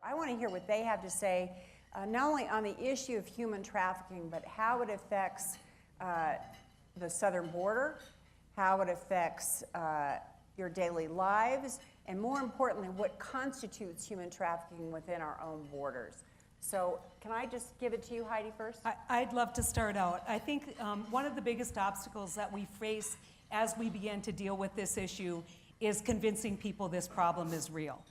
I want to hear what they have to say, not only on the issue of human trafficking, but how it affects the southern border, how it affects your daily lives, and more importantly, what constitutes human trafficking within our own borders. So can I just give it to you, Heidi, first? I'd love to start out. I think one of the biggest obstacles that we face as we begin to deal with this issue is convincing people this problem is real.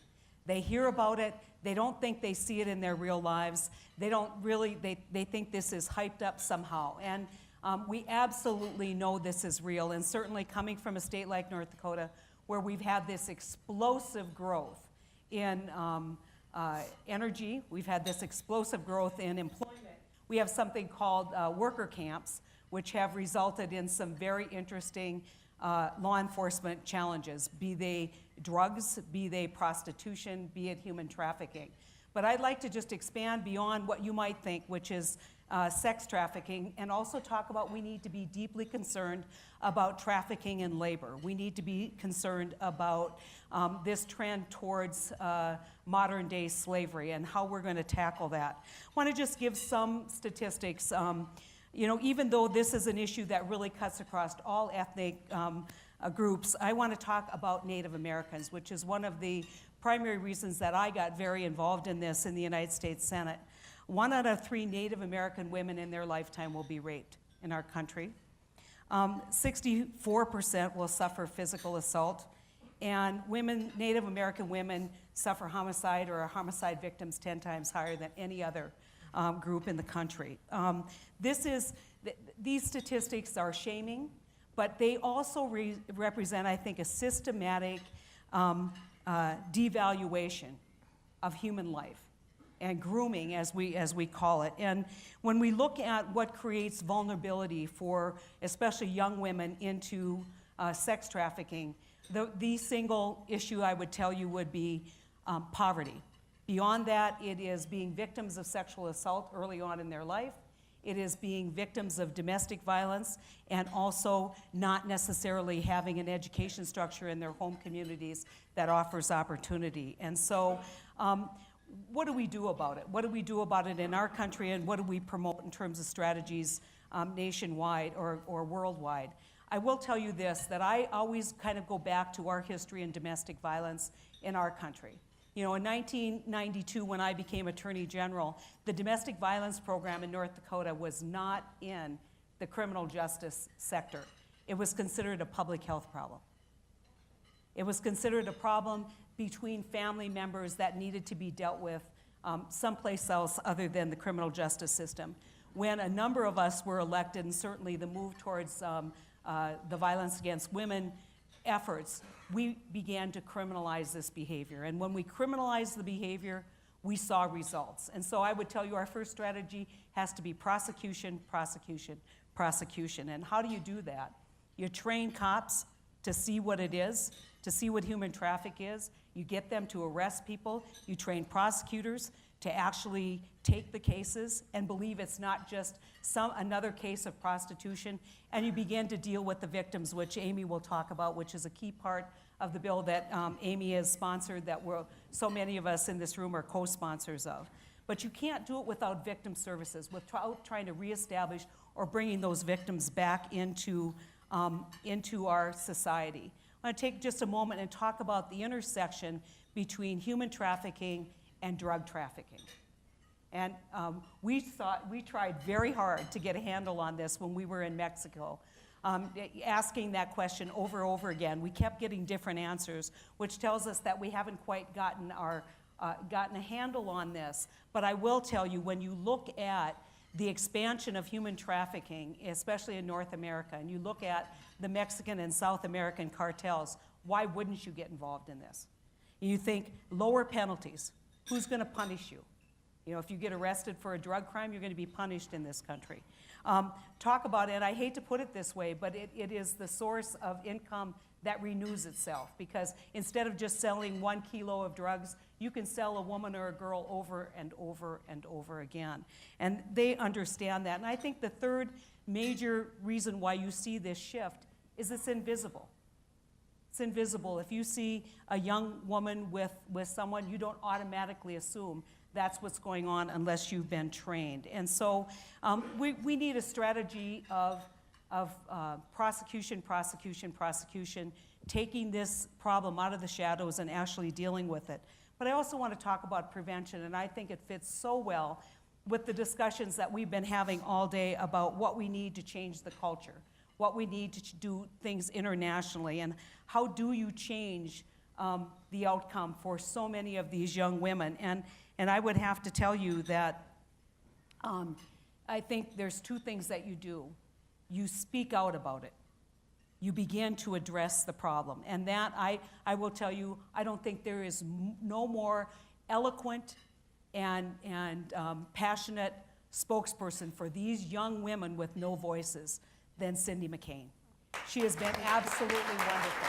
They hear about it, they don't think they see it in their real lives, they don't really, they think this is hyped up somehow. And we absolutely know this is real, and certainly coming from a state like North Dakota, where we've had this explosive growth in energy, we've had this explosive growth in employment. We have something called worker camps, which have resulted in some very interesting law enforcement challenges, be they drugs, be they prostitution, be it human trafficking. But I'd like to just expand beyond what you might think, which is sex trafficking, and also talk about we need to be deeply concerned about trafficking in labor. We need to be concerned about this trend towards modern day slavery and how we're going to tackle that. I want to just give some statistics. You know, even though this is an issue that really cuts across all ethnic groups, I want to talk about Native Americans, which is one of the primary reasons that I got very involved in this in the United States Senate. 1 out of 3 Native American women in their lifetime will be raped in our country. 64% will suffer physical assault, and Native American women suffer homicide or are homicide victims 10 times higher than any other group in the country. These statistics are shaming, but they also represent, I think, a systematic devaluation of human life and grooming, as we call it. And when we look at what creates vulnerability for especially young women into sex trafficking, the single issue I would tell you would be poverty. Beyond that, it is being victims of sexual assault early on in their life. It is being victims of domestic violence, and also not necessarily having an education structure in their home communities that offers opportunity. And so what do we do about it? What do we do about it in our country, and what do we promote in terms of strategies nationwide or worldwide? I will tell you this, that I always kind of go back to our history in domestic violence in our country. You know, in 1992, when I became Attorney General, the domestic violence program in North Dakota was not in the criminal justice sector. It was considered a public health problem. It was considered a problem between family members that needed to be dealt with someplace else other than the criminal justice system. When a number of us were elected, and certainly the move towards the violence against women efforts, we began to criminalize this behavior. And when we criminalized the behavior, we saw results. And so I would tell you our first strategy has to be prosecution, prosecution, prosecution. And how do you do that? You train cops to see what it is, to see what human traffic is. You get them to arrest people. You train prosecutors to actually take the cases and believe it's not just another case of prostitution, and you begin to deal with the victims, which Amy will talk about, which is a key part of the bill that Amy has sponsored, that so many of us in this room are co-sponsors of. But you can't do it without victim services, without trying to reestablish or bringing those victims back into our society. I want to take just a moment and talk about the intersection between human trafficking and drug trafficking. And we tried very hard to get a handle on this when we were in Mexico, asking that question over and over again. We kept getting different answers, which tells us that we haven't quite gotten a handle on this. But I will tell you, when you look at the expansion of human trafficking, especially in North America, and you look at the Mexican and South American cartels, why wouldn't you get involved in this? You think lower penalties. Who's going to punish you? You know, if you get arrested for a drug crime, you're going to be punished in this country. Talk about it, I hate to put it this way, but it is the source of income that renews itself, because instead of just selling 1 kilo of drugs, you can sell a woman or a girl over and over and over again. And they understand that. And I think the third major reason why you see this shift is it's invisible. It's invisible. If you see a young woman with someone, you don't automatically assume that's what's going on unless you've been trained. And so we need a strategy of prosecution, taking this problem out of the shadows and actually dealing with it. But I also want to talk about prevention, and I think it fits so well with the discussions that we've been having all day about what we need to change the culture, what we need to do things internationally, and how do you change the outcome for so many of these young women. And I would have to tell you that I think there's two things that you do. You speak out about it. You begin to address the problem. And that, I will tell you, I don't think there is no more eloquent and passionate spokesperson for these young women with no voices than Cindy McCain. She has been absolutely wonderful.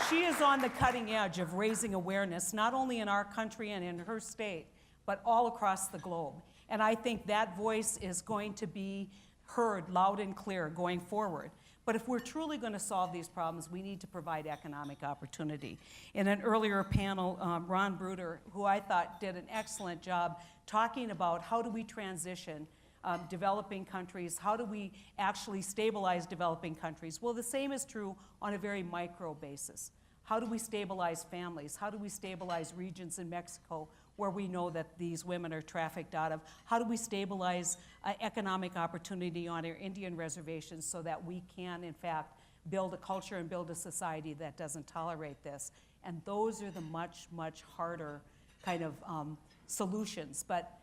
She is on the cutting edge of raising awareness, not only in our country and in her state, but all across the globe. And I think that voice is going to be heard loud and clear going forward. But if we're truly going to solve these problems, we need to provide economic opportunity. In an earlier panel, Ron Bruder, who I thought did an excellent job talking about how do we transition developing countries, how do we actually stabilize developing countries? Well, the same is true on a very micro basis. How do we stabilize families? How do we stabilize regions in Mexico where we know that these women are trafficked out of? How do we stabilize economic opportunity on our Indian reservations so that we can, in fact, build a culture and build a society that doesn't tolerate this? And those are the much, much harder kind of solutions. But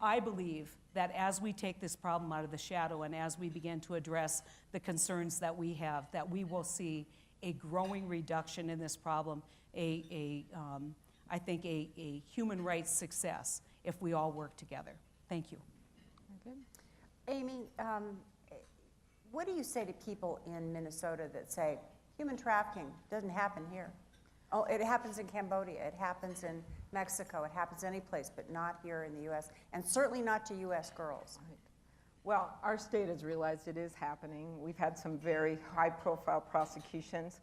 I believe that as we take this problem out of the shadow and as we begin to address the concerns that we have, that we will see a growing reduction in this problem, I think a human rights success if we all work together. Thank you. Very good. Amy, what do you say to people in Minnesota that say human trafficking doesn't happen here? Oh, it happens in Cambodia, it happens in Mexico, it happens any place, but not here in the U.S., and certainly not to U.S. girls. Right. Well, our state has realized it is happening. We've had some very high-profile prosecutions.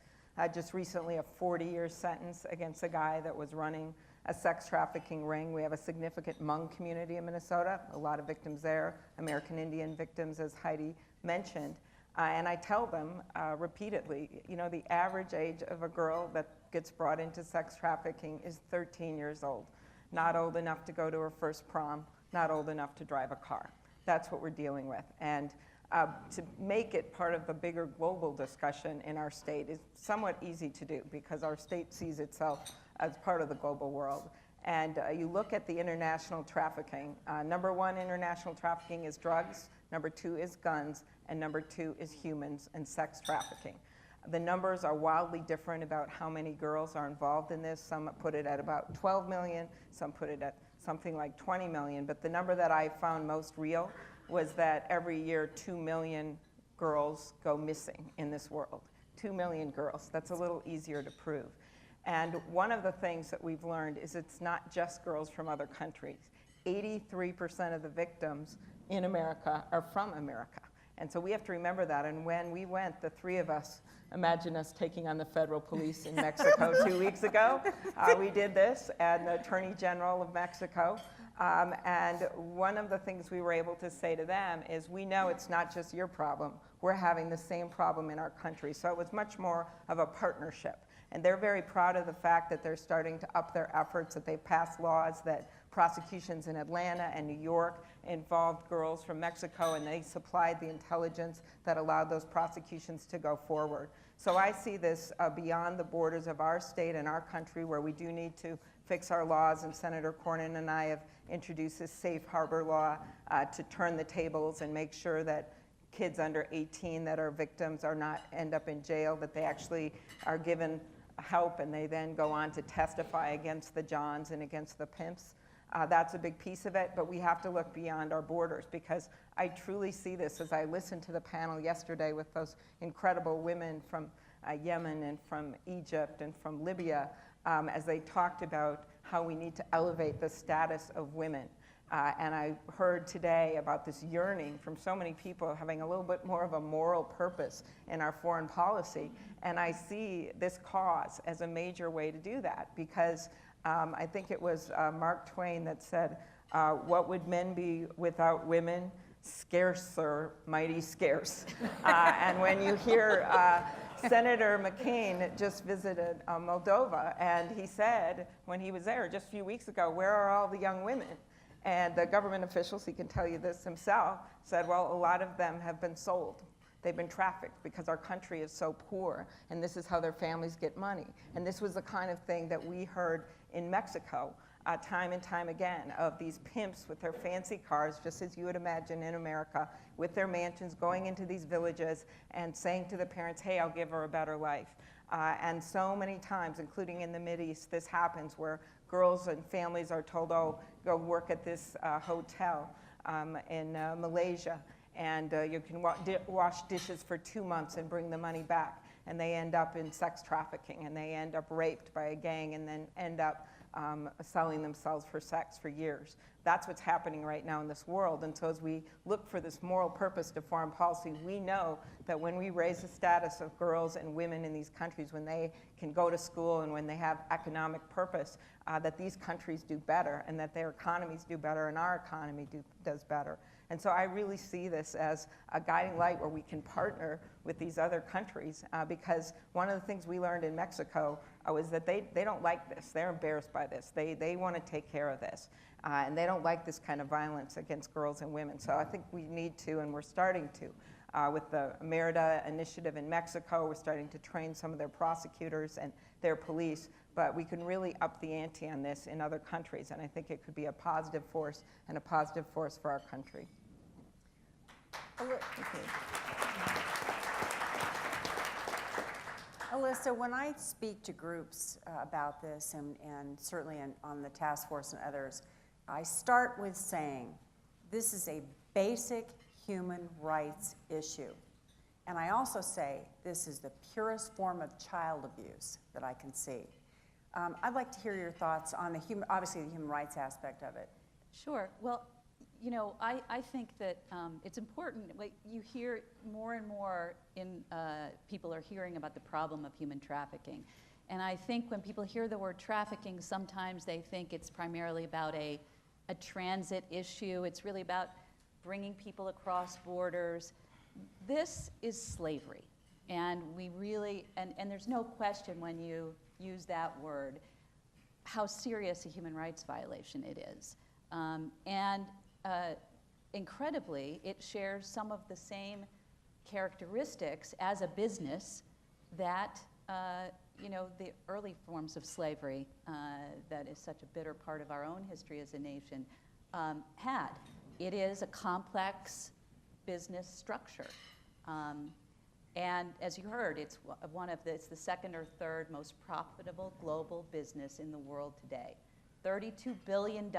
Just recently, a 40-year sentence against a guy that was running a sex trafficking ring. We have a significant Hmong community in Minnesota, a lot of victims there, American Indian victims, as Heidi mentioned. And I tell them repeatedly, you know, the average age of a girl that gets brought into sex trafficking is 13 years old. Not old enough to go to her first prom, not old enough to drive a car. That's what we're dealing with. And to make it part of the bigger global discussion in our state is somewhat easy to do because our state sees itself as part of the global world. And you look at the international trafficking. Number one, international trafficking is drugs. Number two is guns. And number two is humans and sex trafficking. The numbers are wildly different about how many girls are involved in this. Some put it at about 12 million. Some put it at something like 20 million. But the number that I found most real was that every year 2 million girls go missing in this world. 2 million girls. That's a little easier to prove. And one of the things that we've learned is it's not just girls from other countries. 83% of the victims in America are from America. And so we have to remember that. And when we went, the three of us, imagine us taking on the federal police in Mexico 2 weeks ago. We did this, and the Attorney General of Mexico. And one of the things we were able to say to them is, we know it's not just your problem. We're having the same problem in our country. So it was much more of a partnership. And they're very proud of the fact that they're starting to up their efforts, that they've passed laws that prosecutions in Atlanta and New York involved girls from Mexico, and they supplied the intelligence that allowed those prosecutions to go forward. So I see this beyond the borders of our state and our country, where we do need to fix our laws, and Senator Cornyn and I have introduced this safe harbor law to turn the tables and make sure that kids under 18 that are victims are not end up in jail, that they actually are given help and they then go on to testify against the Johns and against the pimps. That's a big piece of it, but we have to look beyond our borders, because I truly see this as I listened to the panel yesterday with those incredible women from Yemen and from Egypt and from Libya, as they talked about how we need to elevate the status of women. And I heard today about this yearning from so many people having a little bit more of a moral purpose in our foreign policy. And I see this cause as a major way to do that, because I think it was Mark Twain that said, what would men be without women? Scarcer, mighty scarce. And when you hear Senator McCain just visited Moldova, and he said when he was there just a few weeks ago, where are all the young women? And the government officials, he can tell you this himself, said, well, a lot of them have been sold. They've been trafficked because our country is so poor, and this is how their families get money. And this was the kind of thing that we heard in Mexico time and time again, of these pimps with their fancy cars, just as you would imagine in America, with their mansions, going into these villages and saying to the parents, hey, I'll give her a better life. And so many times, including in the Mideast, this happens where girls and families are told, oh, go work at this hotel in Malaysia, and you can wash dishes for 2 months and bring the money back. And they end up in sex trafficking, and they end up raped by a gang, and then end up selling themselves for sex for years. That's what's happening right now in this world. And so as we look for this moral purpose to foreign policy, we know that when we raise the status of girls and women in these countries, when they can go to school and when they have economic purpose, that these countries do better, and that their economies do better, and our economy does better. And so I really see this as a guiding light where we can partner with these other countries, because one of the things we learned in Mexico was that they don't like this. They're embarrassed by this. They want to take care of this. And they don't like this kind of violence against girls and women. So I think we need to, and we're starting to. With the Merida initiative in Mexico, we're starting to train some of their prosecutors and their police, but we can really up the ante on this in other countries, and I think it could be a positive force, and a positive force for our country. Elisa, when I speak to groups about this, and certainly on the task force and others, I start with saying this is a basic human rights issue. And I also say this is the purest form of child abuse that I can see. I'd like to hear your thoughts on obviously the human rights aspect of it. Sure. Well, you know, I think that it's important. Like, you hear more and more people are hearing about the problem of human trafficking. And I think when people hear the word trafficking, sometimes they think it's primarily about a transit issue. It's really about bringing people across borders. This is slavery. And we really, and there's no question when you use that word, how serious a human rights violation it is. Incredibly, it shares some of the same characteristics as a business that the early forms of slavery, that is such a bitter part of our own history as a nation, had. It is a complex business structure. And as you heard, it's the second or third most profitable global business in the world today. $32 billion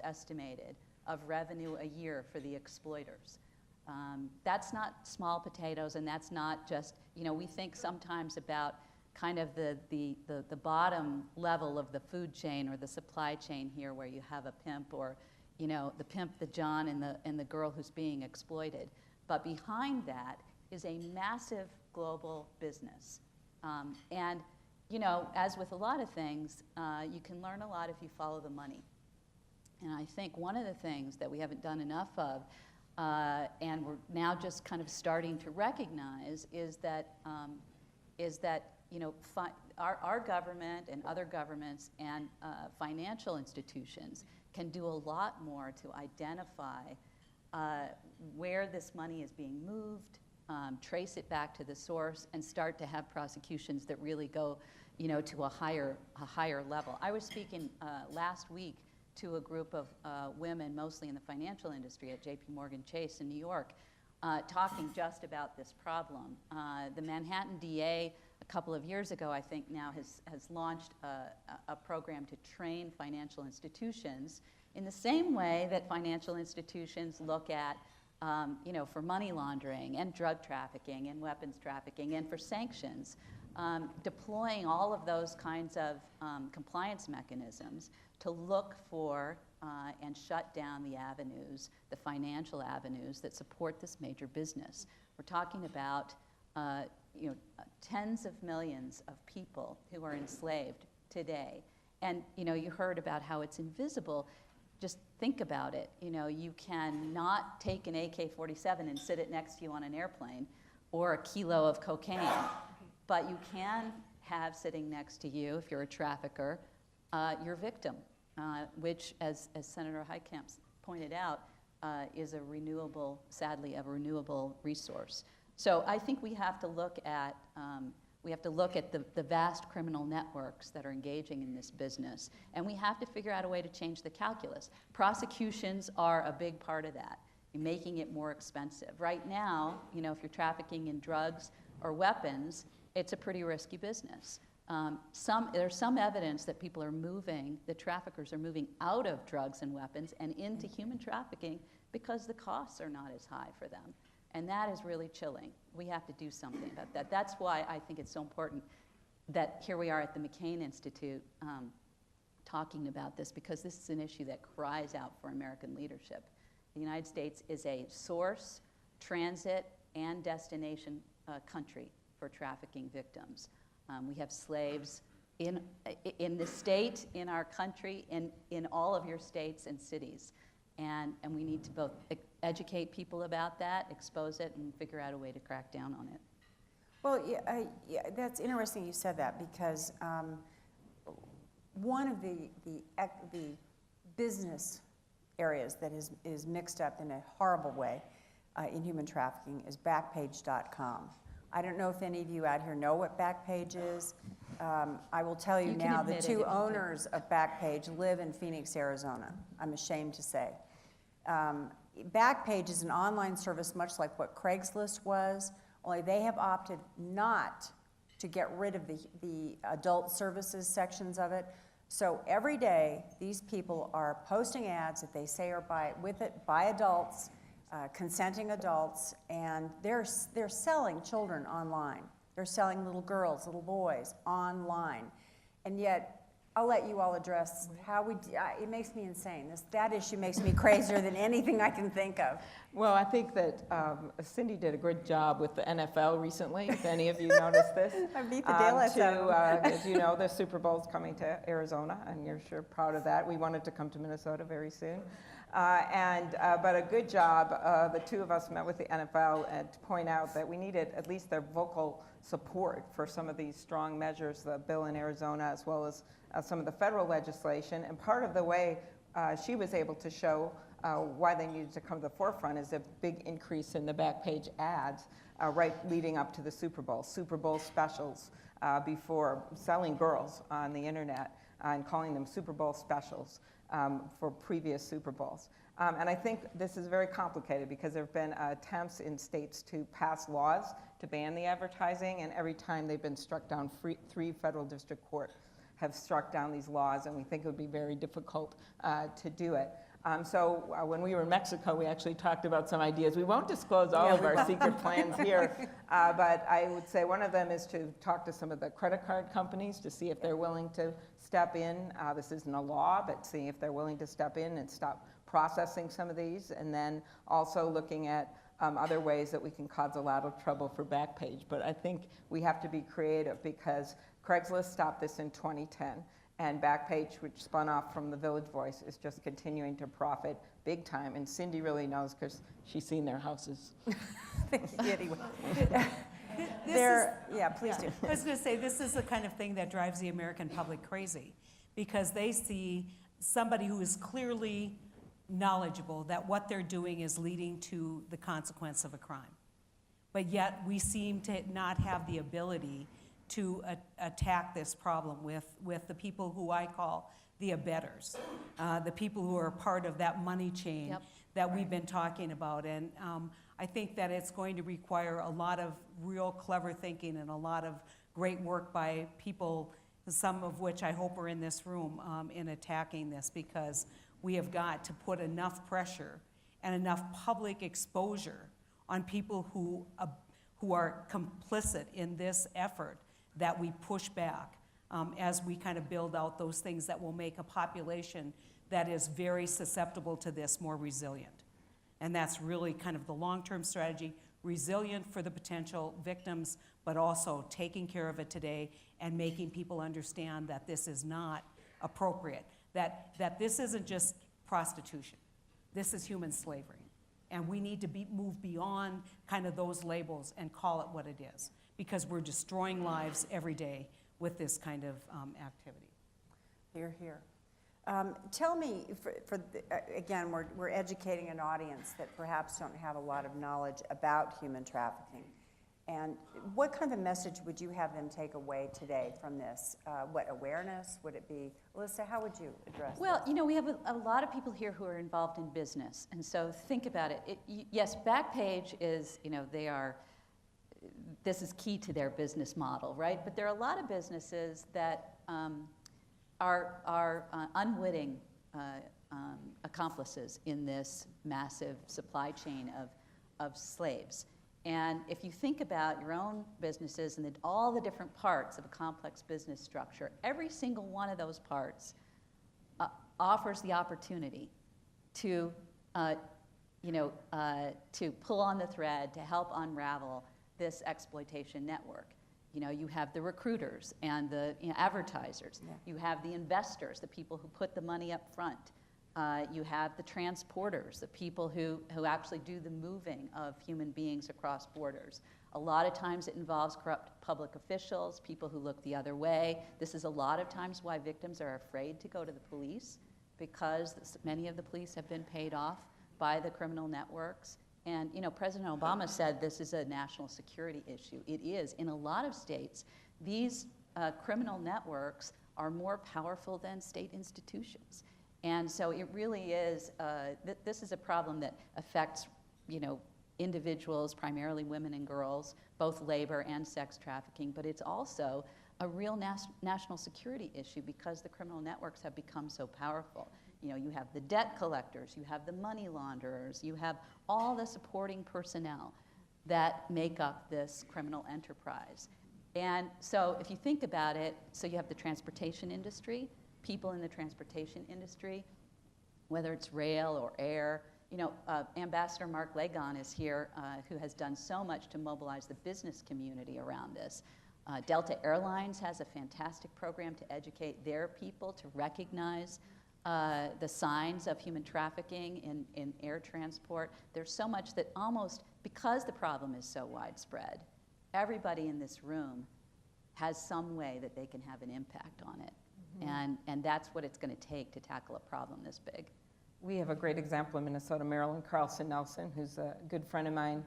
estimated of revenue a year for the exploiters. That's not small potatoes, and that's not just, we think sometimes about kind of the bottom level of the food chain or the supply chain here, where you have a pimp, or the pimp, the John, and the girl who's being exploited. But behind that is a massive global business. And as with a lot of things, you can learn a lot if you follow the money. And I think one of the things that we haven't done enough of, and we're now just kind of starting to recognize, is that our government and other governments and financial institutions can do a lot more to identify where this money is being moved, trace it back to the source, and start to have prosecutions that really go, to a higher level. I was speaking last week to a group of women, mostly in the financial industry at JP Chase in New York, talking just about this problem. The Manhattan DA, a couple of years ago, I think now, has launched a program to train financial institutions in the same way that financial institutions look at, for money laundering and drug trafficking and weapons trafficking and for sanctions. deploying all of those kinds of compliance mechanisms to look for and shut down the avenues, the financial avenues that support this major business. We're talking about tens of millions of people who are enslaved today. And you heard about how it's invisible. Just think about it. You cannot take an AK-47 and sit it next to you on an airplane, or a kilo of cocaine. But you can have sitting next to you, if you're a trafficker, your victim, which, as Senator Heitkamp pointed out, is sadly, a renewable resource. So I think we have to look at the vast criminal networks that are engaging in this business, and we have to figure out a way to change the calculus. Prosecutions are a big part of that, making it more expensive. Right now, if you're trafficking in drugs or weapons, it's a pretty risky business. There's some evidence that the traffickers are moving out of drugs and weapons and into human trafficking because the costs are not as high for them. And that is really chilling. We have to do something about that. That's why I think it's so important that here we are at the McCain Institute talking about this, because this is an issue that cries out for American leadership. The United States is a source, transit, and destination country for trafficking victims. We have slaves in the state, in our country, in all of your states and cities. And we need to both educate people about that, expose it, and figure out a way to crack down on it. Well, yeah, that's interesting you said that, because one of the business areas that is mixed up in a horrible way in human trafficking is Backpage.com. I don't know if any of you out here know what Backpage is. I will tell you now, the two owners of Backpage live in Phoenix, Arizona, I'm ashamed to say. Backpage is an online service much like what Craigslist was, only they have opted not to get rid of the adult services sections of it. So every day, these people are posting ads that they say are by adults, consenting adults, and they're selling children online. They're selling little girls, little boys online. And yet, I'll let you all address how it makes me insane. That issue makes me crazier than anything I can think of. Well, I think that Cindy did a good job with the NFL recently, if any of you noticed this. I beat the daylights out of them. As you know, the Super Bowl's coming to Arizona, and you're sure proud of that. We wanted to come to Minnesota very soon. But a good job, the two of us met with the NFL to point out that we needed at least their vocal support for some of these strong measures, the bill in Arizona, as well as some of the federal legislation. And part of the way she was able to show why they needed to come to the forefront is a big increase in the Backpage ads right leading up to the Super Bowl specials before selling girls on the internet and calling them Super Bowl specials for previous Super Bowls. And I think this is very complicated because there have been attempts in states to pass laws to ban the advertising, and every time they've been struck down, 3 federal district courts have struck down these laws, and we think it would be very difficult to do it. So when we were in Mexico, we actually talked about some ideas. We won't disclose all of our secret plans here, but I would say one of them is to talk to some of the credit card companies to see if they're willing to step in. This isn't a law, but seeing if they're willing to step in and stop processing some of these, and then also looking at other ways that we can cause a lot of trouble for Backpage. But I think we have to be creative because Craigslist stopped this in 2010. And Backpage, which spun off from the Village Voice, is just continuing to profit big time. And Cindy really knows because she's seen their houses. Anyway. Please do. I was going to say, this is the kind of thing that drives the American public crazy, because they see somebody who is clearly knowledgeable that what they're doing is leading to the consequence of a crime. But yet we seem to not have the ability to attack this problem with the people who I call the abettors, the people who are part of that money chain that we've been talking about. And I think that it's going to require a lot of real clever thinking and a lot of great work by people, some of which I hope are in this room, in attacking this, because we have got to put enough pressure and enough public exposure on people who are complicit in this effort, that we push back as we kind of build out those things that will make a population that is very susceptible to this more resilient. And that's really kind of the long-term strategy, resilient for the potential victims, but also taking care of it today and making people understand that this is not appropriate, that this isn't just prostitution. This is human slavery. And we need to move beyond kind of those labels and call it what it is, because we're destroying lives every day with this kind of activity. Hear, hear. Tell me, again, we're educating an audience that perhaps don't have a lot of knowledge about human trafficking. And what kind of a message would you have them take away today from this? What awareness would it be? Elisa, how would you address Well, this? you know, we have a lot of people here who are involved in business. And so think about it. Yes, Backpage is, you know, this is key to their business model, right? But there are a lot of businesses that are unwitting accomplices in this massive supply chain of slaves. And if you think about your own businesses and all the different parts of a complex business structure, every single one of those parts offers the opportunity to, to pull on the thread to help unravel this exploitation network. You know, you have the recruiters and the advertisers. Yeah. You have the investors, the people who put the money up front. You have the transporters, the people who actually do the moving of human beings across borders. A lot of times it involves corrupt public officials, people who look the other way. This is a lot of times why victims are afraid to go to the police, because many of the police have been paid off by the criminal networks. And, you know, President Obama said this is a national security issue. It is. In a lot of states, these criminal networks are more powerful than state institutions. And so it really is, this is a problem that affects, you know, individuals, primarily women and girls, both labor and sex trafficking, but it's also a real national security issue because the criminal networks have become so powerful. You know, you have the debt collectors, you have the money launderers, you have all the supporting personnel that make up this criminal enterprise. And so if you think about it, so you have the transportation industry, people in the transportation industry, whether it's rail or air. You know, Ambassador Mark Lagon is here, who has done so much to mobilize the business community around this. Delta Airlines has a fantastic program to educate their people to recognize the signs of human trafficking in air transport. There's so much that almost, because the problem is so widespread, everybody in this room has some way that they can have an impact on it. Mm-hmm. And that's what it's going to take to tackle a problem this big. We have a great example in Minnesota, Marilyn Carlson Nelson, who's a good friend of mine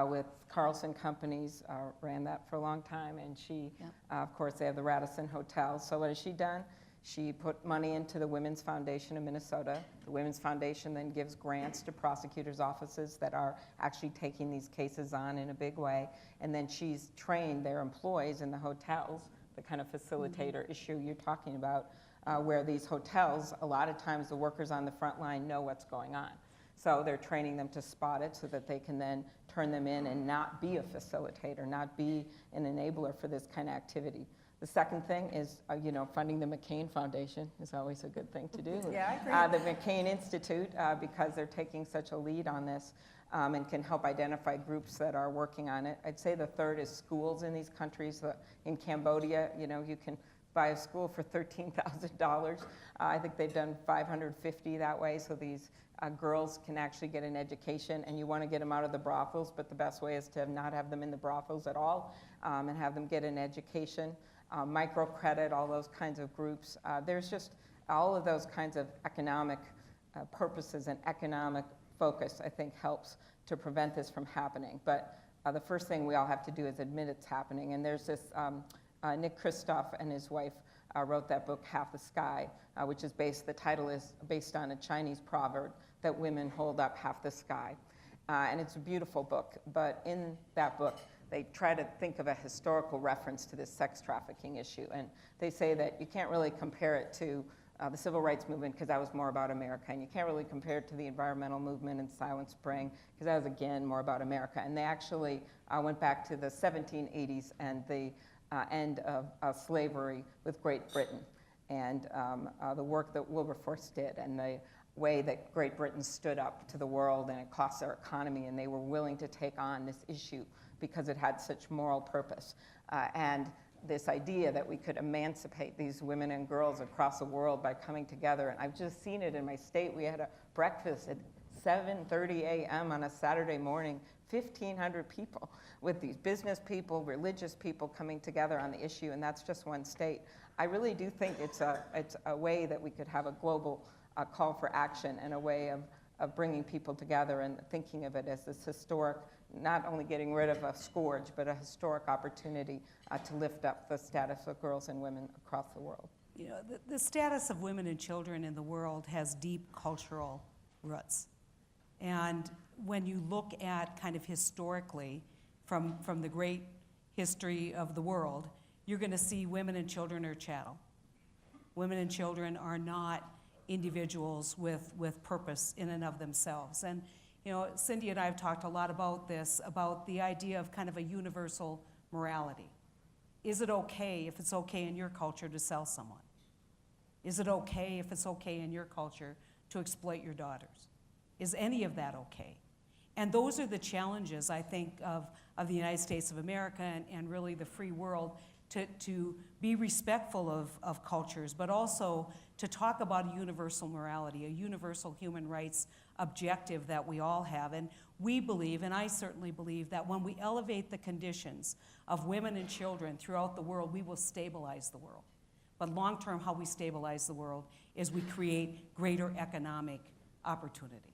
with Carlson Companies, ran that for a long time, and she, yep. Of course, they have the Radisson Hotel. So what has she done? She put money into the Women's Foundation of Minnesota. The Women's Foundation then gives grants to prosecutors' offices that are actually taking these cases on in a big way. And then she's trained their employees in the hotels, the kind of facilitator issue you're talking about, where these hotels, a lot of times the workers on the front line know what's going on. So they're training them to spot it so that they can then turn them in and not be a facilitator, not be an enabler for this kind of activity. The second thing is, funding the McCain Foundation is always a good thing to do. Yeah, I agree. The McCain Institute, because they're taking such a lead on this and can help identify groups that are working on it. I'd say the third is schools in these countries. In Cambodia, you can buy a school for $13,000. I think they've done 550 that way, so these girls can actually get an education, and you want to get them out of the brothels, but the best way is to not have them in the brothels at all and have them get an education. Microcredit, all those kinds of groups. There's just all of those kinds of economic purposes and economic focus, I think, helps to prevent this from happening. But the first thing we all have to do is admit it's happening. And there's this, Nick Kristof and his wife wrote that book, Half the Sky, which is the title is based on a Chinese proverb that women hold up half the sky. And it's a beautiful book, but in that book, they try to think of a historical reference to this sex trafficking issue. And they say that you can't really compare it to the civil rights movement, because that was more about America. And you can't really compare it to the environmental movement and Silent Spring, because that was, again, more about America. And they actually went back to the 1780s and the end of slavery with Great Britain, and the work that Wilberforce did, and the way that Great Britain stood up to the world, and it cost their economy, and they were willing to take on this issue because it had such moral purpose. And this idea that we could emancipate these women and girls across the world by coming together. And I've just seen it in my state. We had a breakfast at 7:30 a.m. on a Saturday morning, 1,500 people, with these business people, religious people coming together on the issue, and that's just one state. I really do think it's a way that we could have a global call for action, and a way of bringing people together and thinking of it as this historic, not only getting rid of a scourge, but a historic opportunity to lift up the status of girls and women across the world. You know, the status of women and children in the world has deep cultural roots. And when you look at kind of historically, from the great history of the world, you're going to see women and children are chattel. Women and children are not individuals with purpose in and of themselves. And you know, Cindy and I have talked a lot about this, about the idea of kind of a universal morality. Is it okay if it's okay in your culture to sell someone? Is it okay if it's okay in your culture to exploit your daughters? Is any of that okay? And those are the challenges, I think, of the United States of America and really the free world, to be respectful of cultures, but also to talk about a universal morality, a universal human rights objective that we all have. And we believe, and I certainly believe, that when we elevate the conditions of women and children throughout the world, we will stabilize the world. But long-term, how we stabilize the world is we create greater economic opportunity.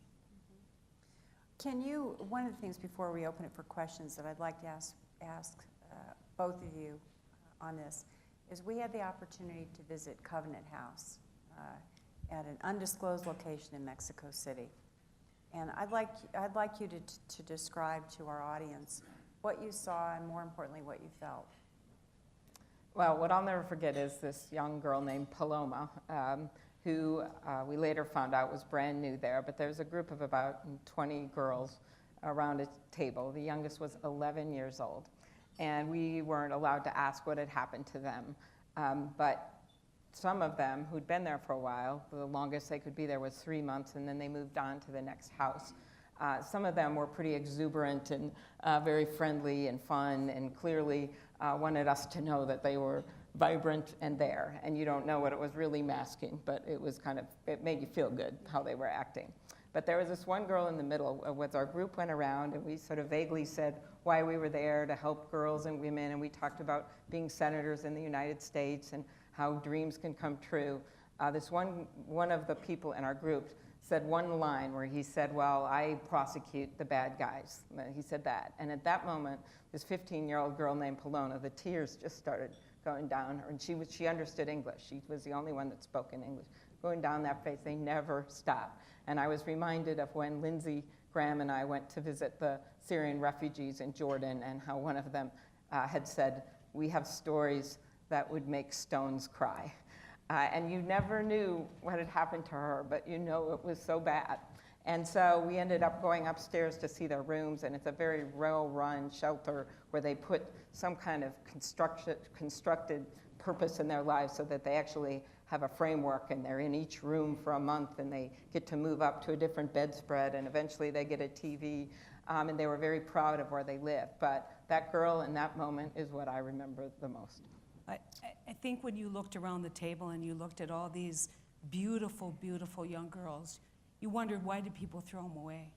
Can you, one of the things before we open it for questions that I'd like to ask both of you on this, is we had the opportunity to visit Covenant House at an undisclosed location in Mexico City. And I'd like you to describe to our audience what you saw, and more importantly, what you felt. Well, what I'll never forget is this young girl named Paloma, who we later found out was brand new there, but there was a group of about 20 girls around a table. The youngest was 11 years old, and we weren't allowed to ask what had happened to them. But some of them who'd been there for a while, the longest they could be there was 3 months, and then they moved on to the next house. Some of them were pretty exuberant and very friendly and fun, and clearly wanted us to know that they were vibrant and there. And you don't know what it was really masking, but it was kind of, it made you feel good how they were acting. But there was this one girl in the middle. As our group went around, and we sort of vaguely said why we were there, to help girls and women, and we talked about being senators in the United States and how dreams can come true. This one of the people in our group said one line where he said, well, I prosecute the bad guys. He said that. And at that moment, this 15-year-old girl named Paloma, the tears just started going down her, and she understood English. She was the only one that spoke in English. Going down that face, they never stopped. And I was reminded of when Lindsey Graham and I went to visit the Syrian refugees in Jordan, and how one of them had said, we have stories that would make stones cry. And you never knew what had happened to her, but you know it was so bad. And so we ended up going upstairs to see their rooms, and it's a very well-run shelter where they put some kind of constructed purpose in their lives so that they actually have a framework, and they're in each room for a month, and they get to move up to a different bedspread, and eventually they get a TV, and they were very proud of where they lived. But that girl in that moment is what I remember the most. I think when you looked around the table and you looked at all these beautiful, beautiful young girls, you wondered, why did people throw them away?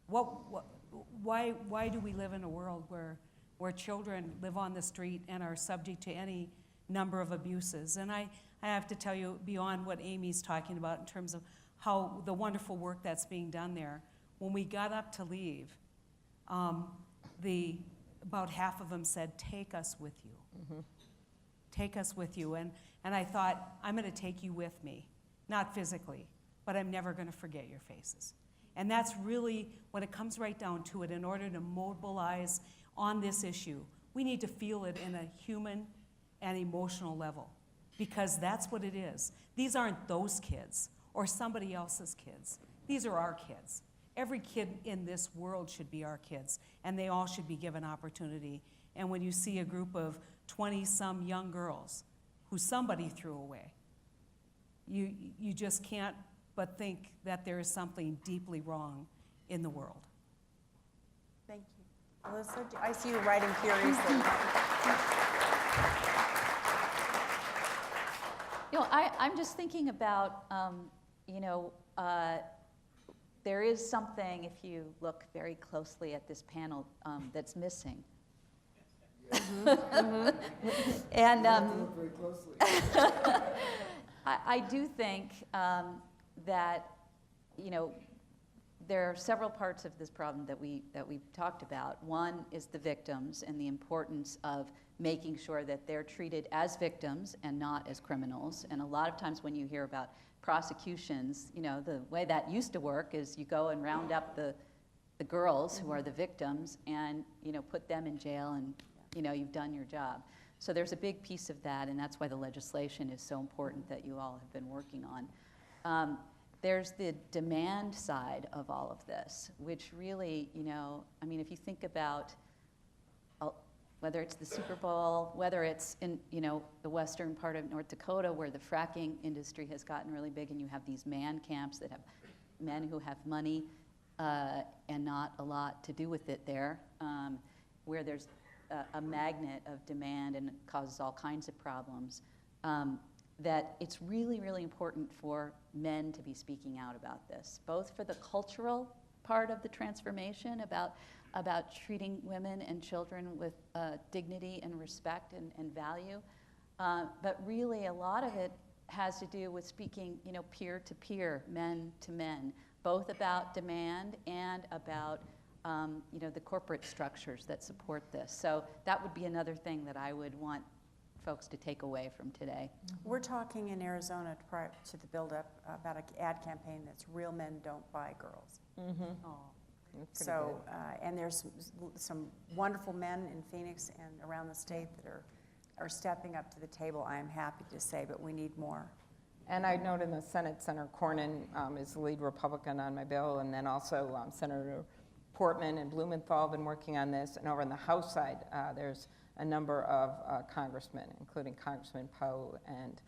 Why do we live in a world where children live on the street and are subject to any number of abuses? And I have to tell you, beyond what Amy's talking about in terms of how the wonderful work that's being done there, when we got up to leave, about half of them said, take us with you. Mm-hmm. Take us with you. And I thought, I'm going to take you with me, not physically, but I'm never going to forget your faces. And that's really, when it comes right down to it, in order to mobilize on this issue, we need to feel it in a human and emotional level, because that's what it is. These aren't those kids or somebody else's kids. These are our kids. Every kid in this world should be our kids, and they all should be given opportunity. and when you see a group of 20-some young girls who somebody threw away, you just can't but think that there is something deeply wrong in the world. Thank you. Elisa, I see you writing furiously. You know, I'm just thinking about, there is something, if you look very closely at this panel, that's missing. And Very closely. I do think that, there are several parts of this problem that we've talked about. One is the victims and the importance of making sure that they're treated as victims and not as criminals. And a lot of times when you hear about prosecutions, the way that used to work is you go and round up the girls who are the victims and, put them in jail and, you've done your job. So there's a big piece of that, and that's why the legislation is so important that you all have been working on. There's the demand side of all of this, which really, if you think about whether it's the Super Bowl, whether it's in, the western part of North Dakota where the fracking industry has gotten really big, and you have these man camps that have men who have money and not a lot to do with it there, where there's a magnet of demand and it causes all kinds of problems, that it's really, really important for men to be speaking out about this, both for the cultural part of the transformation about treating women and children with dignity and respect and value, but really a lot of it has to do with speaking, peer to peer, men to men, both about demand and about the corporate structures that support this. So that would be another thing that I would want folks to take away from today. We're talking in Arizona prior to the build-up about an ad campaign that's Real Men Don't Buy Girls. Oh. So, and there's some wonderful men in Phoenix and around the state that are stepping up to the table, I am happy to say, but we need more. And I note in the Senate, Senator Cornyn is the lead Republican on my bill, and then also Senator Portman and Blumenthal have been working on this. And over on the House side, there's a number of congressmen, including Congressman Poe and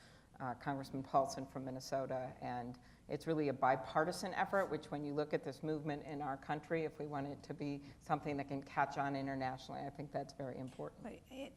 Congressman Paulson from Minnesota. And it's really a bipartisan effort, which when you look at this movement in our country, if we want it to be something that can catch on internationally, I think that's very important.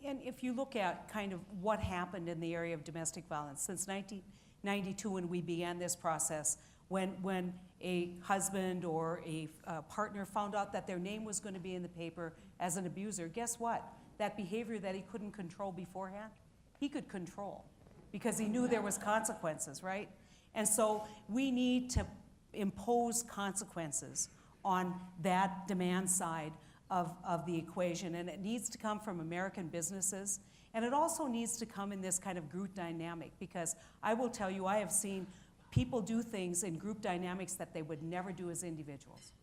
And if you look at kind of what happened in the area of domestic violence since 1992 when we began this process, when a husband or a partner found out that their name was going to be in the paper as an abuser, guess what? That behavior that he couldn't control beforehand, he could control because he knew there was consequences, right? And so we need to impose consequences on that demand side of the equation, and it needs to come from American businesses, and it also needs to come in this kind of group dynamic, because I will tell you, I have seen people do things in group dynamics that they would never do as individuals.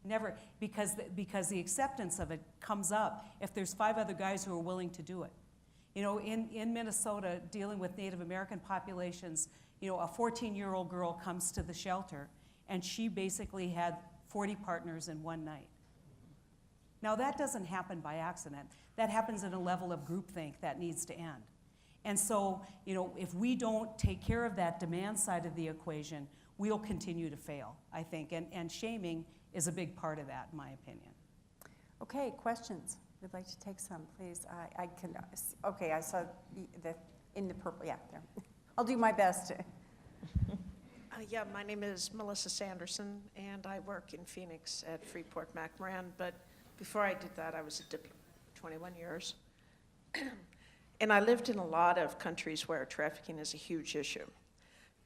Never, because the acceptance of it comes up if there's 5 other guys who are willing to do it. In Minnesota, dealing with Native American populations, a 14-year-old girl comes to the shelter, and she basically had 40 partners in one night. Now, that doesn't happen by accident. That happens at a level of groupthink that needs to end. And so, if we don't take care of that demand side of the equation, we'll continue to fail, I think. And shaming is a big part of that, in my opinion. Okay, questions? We'd like to take some, please. I can, okay, I saw in the purple, yeah, there. I'll do my best. Yeah, my name is Melissa Sanderson, and I work in Phoenix at Freeport McMoran. But before I did that, I was a diplomat for 21 years. And I lived in a lot of countries where trafficking is a huge issue.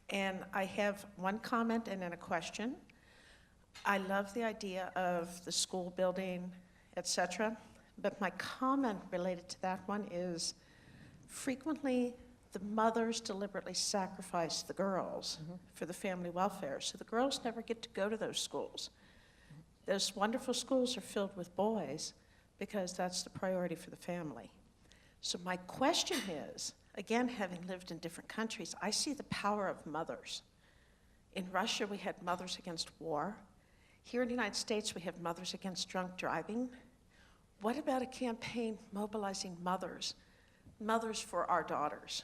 And I have one comment and then a question. I love the idea of the school building, et cetera. But my comment related to that one is frequently the mothers deliberately sacrifice the girls for the family welfare. So the girls never get to go to those schools. Those wonderful schools are filled with boys because that's the priority for the family. So my question is, again, having lived in different countries, I see the power of mothers. In Russia, we had Mothers Against War. Here in the United States, we have Mothers Against Drunk Driving. what about a campaign mobilizing mothers for our daughters?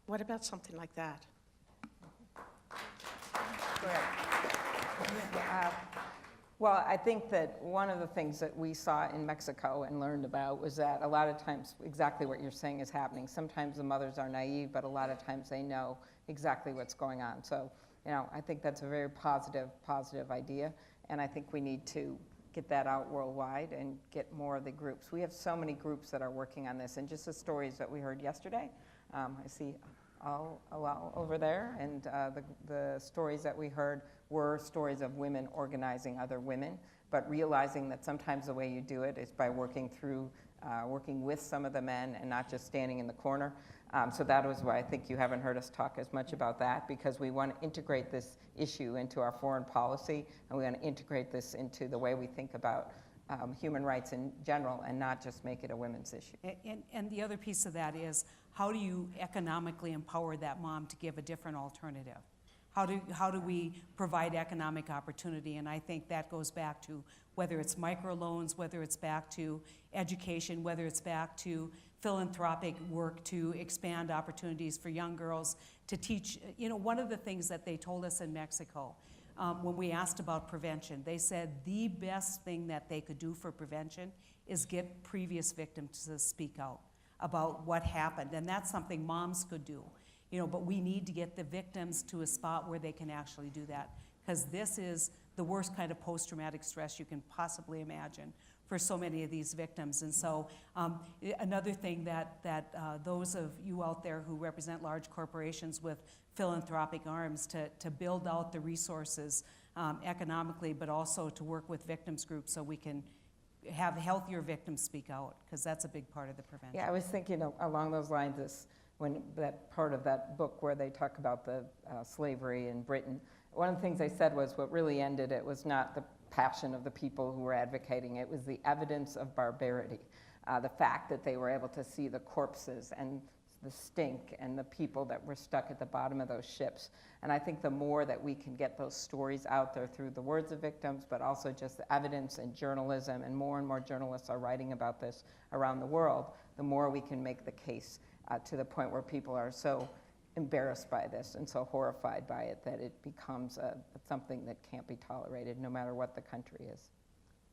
What about something like that? Go ahead. Well, I think that one of the things that we saw in Mexico and learned about was that a lot of times exactly what you're saying is happening. Sometimes the mothers are naive, but a lot of times they know exactly what's going on. So, I think that's a very positive idea, and I think we need to get that out worldwide and get more of the groups. We have so many groups that are working on this, and just the stories that we heard yesterday, I see all over there, and the stories that we heard were stories of women organizing other women, but realizing that sometimes the way you do it is by working with some of the men and not just standing in the corner. So that was why I think you haven't heard us talk as much about that, because we want to integrate this issue into our foreign policy, and we want to integrate this into the way we think about human rights in general, and not just make it a women's issue. And the other piece of that is, how do you economically empower that mom to give a different alternative? How do we provide economic opportunity? And I think that goes back to whether it's microloans, whether it's back to education, whether it's back to philanthropic work to expand opportunities for young girls to teach. One of the things that they told us in Mexico, when we asked about prevention, they said the best thing that they could do for prevention is get previous victims to speak out about what happened. And that's something moms could do. But we need to get the victims to a spot where they can actually do that, because this is the worst kind of post-traumatic stress you can possibly imagine for so many of these victims. And so another thing that those of you out there who represent large corporations with philanthropic arms to build out the resources economically, but also to work with victims groups so we can have healthier victims speak out, because that's a big part of the prevention. Yeah, I was thinking along those lines when that part of that book where they talk about the slavery in Britain, one of the things they said was what really ended it was not the passion of the people who were advocating, it was the evidence of barbarity. The fact that they were able to see the corpses and the stink and the people that were stuck at the bottom of those ships. And I think the more that we can get those stories out there through the words of victims, but also just the evidence and journalism, and more journalists are writing about this around the world, the more we can make the case to the point where people are so embarrassed by this and so horrified by it that it becomes something that can't be tolerated no matter what the country is.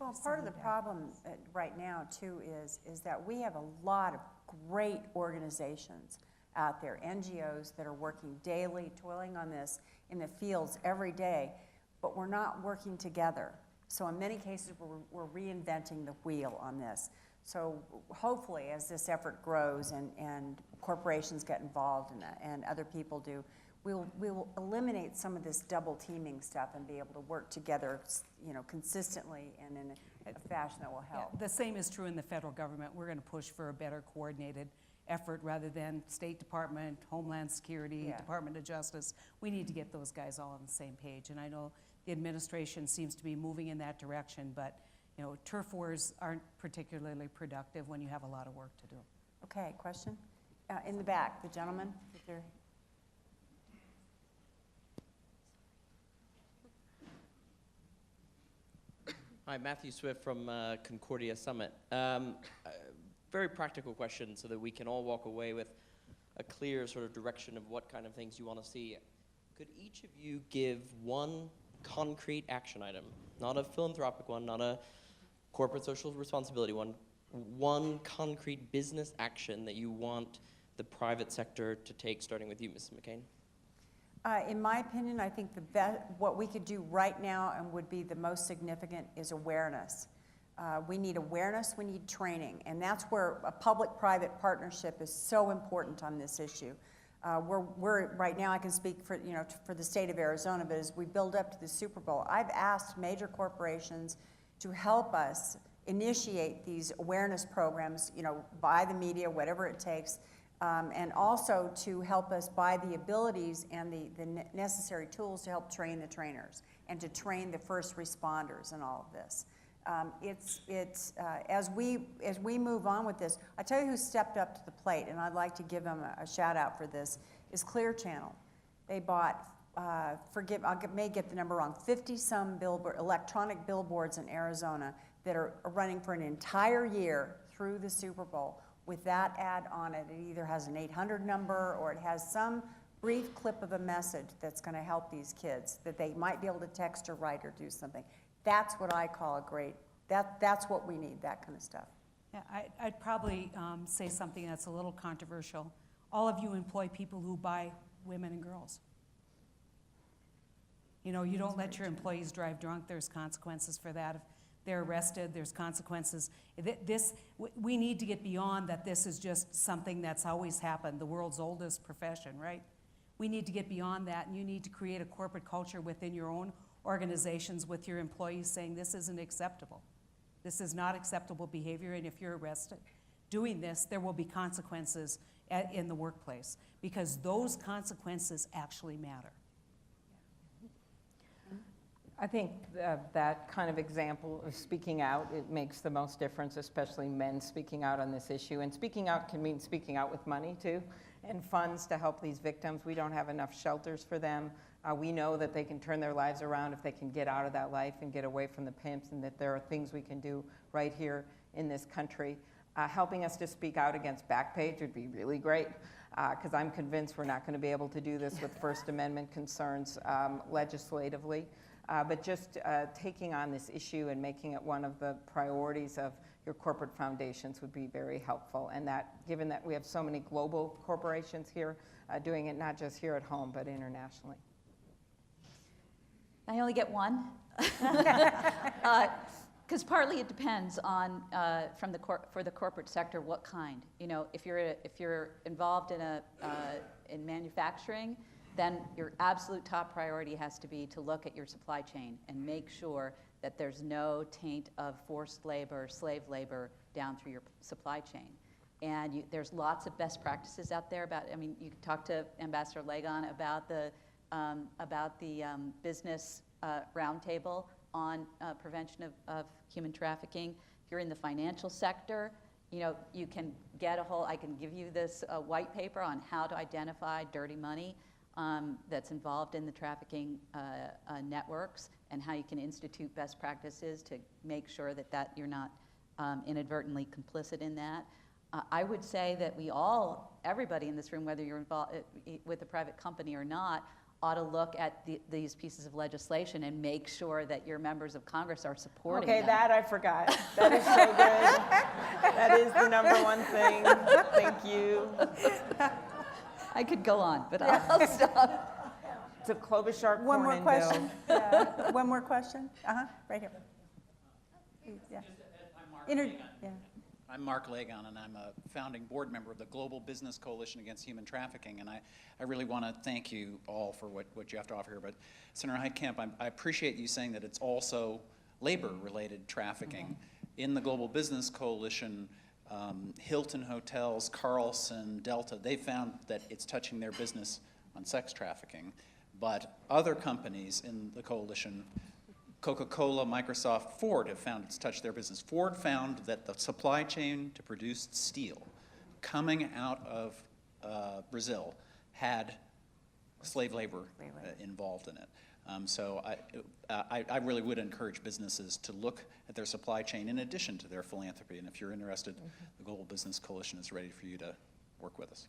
Well, part of the problem right now, too, is that we have a lot of great organizations out there, NGOs that are working daily, toiling on this in the fields every day, but we're not working together. So in many cases, we're reinventing the wheel on this. So hopefully, as this effort grows and corporations get involved and other people do, we'll eliminate some of this double teaming stuff and be able to work together, consistently and in a fashion that will help. Yeah, the same is true in the federal government. We're going to push for a better coordinated effort rather than State Department, Homeland Security, Department of Justice. We need to get those guys all on the same page. And I know the administration seems to be moving in that direction, but turf wars aren't particularly productive when you have a lot of work to do. Okay, question? In the back, the gentleman with your... Hi, Matthew Swift from Concordia Summit. Very practical question so that we can all walk away with a clear sort of direction of what kind of things you want to see. Could each of you give one concrete action item, not a philanthropic one, not a corporate social responsibility one concrete business action that you want the private sector to take, starting with you, Mrs. McCain? In my opinion, I think what we could do right now and would be the most significant is awareness. We need awareness, we need training, and that's where a public-private partnership is so important on this issue. We're right now, I can speak for the state of Arizona, but as we build up to the Super Bowl, I've asked major corporations to help us initiate these awareness programs, by the media, whatever it takes, and also to help us buy the abilities and the necessary tools to help train the trainers and to train the first responders and all of this. As we move on with this, I tell you who stepped up to the plate, and I'd like to give them a shout out for this, is Clear Channel. They bought may get the number wrong, 50-some electronic billboards in Arizona that are running for an entire year through the Super Bowl with that ad on it. It either has an 800 number or it has some brief clip of a message that's going to help these kids that they might be able to text or write or do something. That's what I call a great, that's what we need, that kind of stuff. Yeah, I'd probably say something that's a little controversial. All of you employ people who buy women and girls. You know, you don't let your employees drive drunk. There's consequences for that. If they're arrested, there's consequences. We need to get beyond that this is just something that's always happened, the world's oldest profession, right? We need to get beyond that, and you need to create a corporate culture within your own organizations with your employees saying this isn't acceptable. This is not acceptable behavior, and if you're arrested doing this, there will be consequences in the workplace, because those consequences actually matter. I think that kind of example of speaking out, it makes the most difference, especially men speaking out on this issue. And speaking out can mean speaking out with money too, and funds to help these victims. We don't have enough shelters for them. We know that they can turn their lives around if they can get out of that life and get away from the pimps, and that there are things we can do right here in this country. Helping us to speak out against Backpage would be really great, because I'm convinced we're not going to be able to do this with First Amendment concerns legislatively. But just taking on this issue and making it one of the priorities of your corporate foundations would be very helpful. And that, given that we have so many global corporations here, doing it not just here at home, but internationally. I only get one. Because partly it depends on, for the corporate sector, what kind. You know, if you're involved in manufacturing, then your absolute top priority has to be to look at your supply chain and make sure that there's no taint of forced labor, slave labor down through your supply chain. And there's lots of best practices out there you can talk to Ambassador Legon about the business roundtable on prevention of human trafficking. If you're in the financial sector, you know, you can get I can give you this white paper on how to identify dirty money that's involved in the trafficking networks, and how you can institute best practices to make sure that you're not inadvertently complicit in that. I would say that everybody in this room, whether you're involved with a private company or not, ought to look at these pieces of legislation and make sure that your members of Congress are supporting them. Okay, that I forgot. That is so good. That is the number one thing. Thank you. I could go on, but I'll stop. It's a Klobuchar One more Cornyn question. bill. Yeah. One more question. Right here. Yeah. I'm Mark Lagon, and I'm a founding board member of the Global Business Coalition Against Human Trafficking, and I really want to thank you all for what you have to offer here. But Senator Heitkamp, I appreciate you saying that it's also labor-related trafficking. Mm-hmm. In the Global Business Coalition, Hilton Hotels, Carlson, Delta, they found that it's touching their business on sex trafficking. But other companies in the coalition, Coca-Cola, Microsoft, Ford, have found it's touched their business. Ford found that the supply chain to produce steel coming out of Brazil had slave labor involved in it. So I really would encourage businesses to look at their supply chain in addition to their philanthropy. And if you're interested, the Global Business Coalition is ready for you to work with us.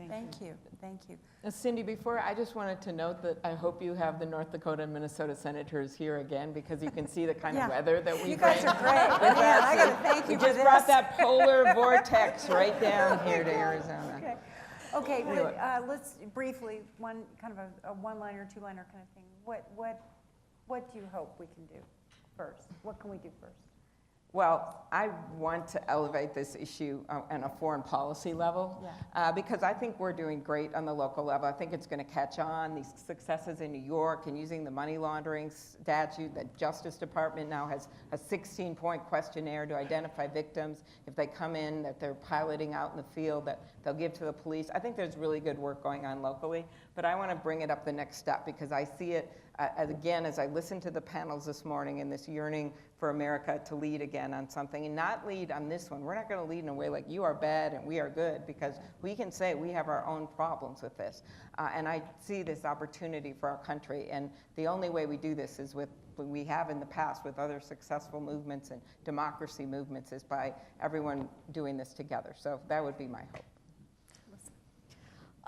Thank you. Thank you. Cindy, before, I just wanted to note that I hope you have the North Dakota and Minnesota senators here again, because you can see the kind of weather that we You guys are great. Man, I got to thank you We for just this. brought that polar vortex right down here to Arizona. Okay, let's briefly, one kind of a one-liner, two-liner kind of thing. What do you hope we can do first? What can we do first? Well, I want to elevate this issue on a foreign policy level, because I think we're doing great on the local level. I think it's going to catch on. These successes in New York and using the money laundering statute, the Justice Department now has a 16-point questionnaire to identify victims. If they come in, that they're piloting out in the field, that they'll give to the police. I think there's really good work going on locally, but I want to bring it up the next step, because I see it again, as I listened to the panels this morning and this yearning for America to lead again on something, and not lead on this one. We're not going to lead in a way like you are bad and we are good, because we can say we have our own problems with this. And I see this opportunity for our country, and the only way we do this is with, we have in the past with other successful movements and democracy movements, is by everyone doing this together. So that would be my hope.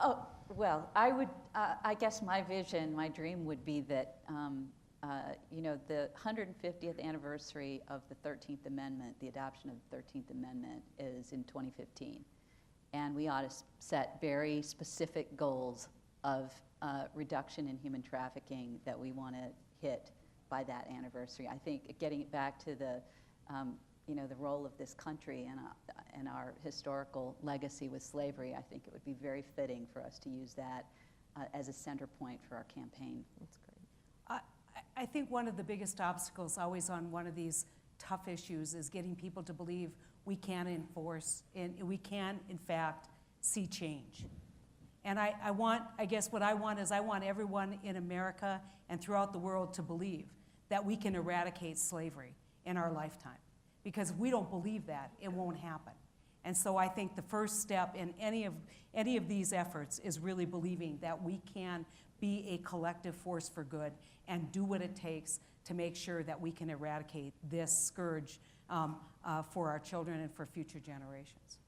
Oh, well, I would, I guess my vision, my dream would be that, you know, the 150th anniversary of the 13th Amendment, the adoption of the 13th Amendment, is in 2015. And we ought to set very specific goals of reduction in human trafficking that we want to hit by that anniversary. I think getting it back to the, you know, the role of this country and our historical legacy with slavery, I think it would be very fitting for us to use that as a center point for our campaign. That's great. I think one of the biggest obstacles always on one of these tough issues is getting people to believe we can enforce and we can, in fact, see change. And I guess what I want is I want everyone in America and throughout the world to believe that we can eradicate slavery in our lifetime. Because if we don't believe that, it won't happen. And so I think the first step in any of these efforts is really believing that we can be a collective force for good and do what it takes to make sure that we can eradicate this scourge for our children and for future generations.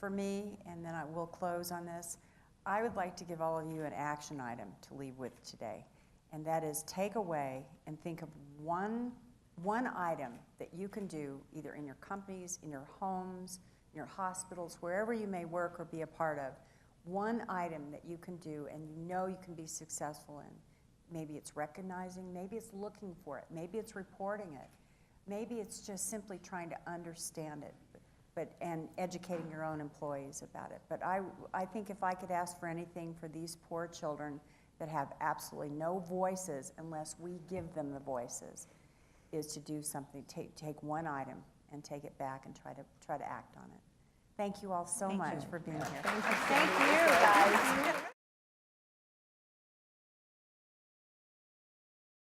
For me, and then I will close on this, I would like to give all of you an action item to leave with today. And that is take away and think of one item that you can do either in your companies, in your homes, in your hospitals, wherever you may work or be a part of, one item that you can do and you know you can be successful in. Maybe it's recognizing, maybe it's looking for it, maybe it's reporting it, maybe it's just simply trying to understand it, and educating your own employees about it. But I think if I could ask for anything for these poor children that have absolutely no voices unless we give them the voices, is to do something, take one item and take it back and try to act on it. Thank you all so much for being here. Thank you. Thank you, guys.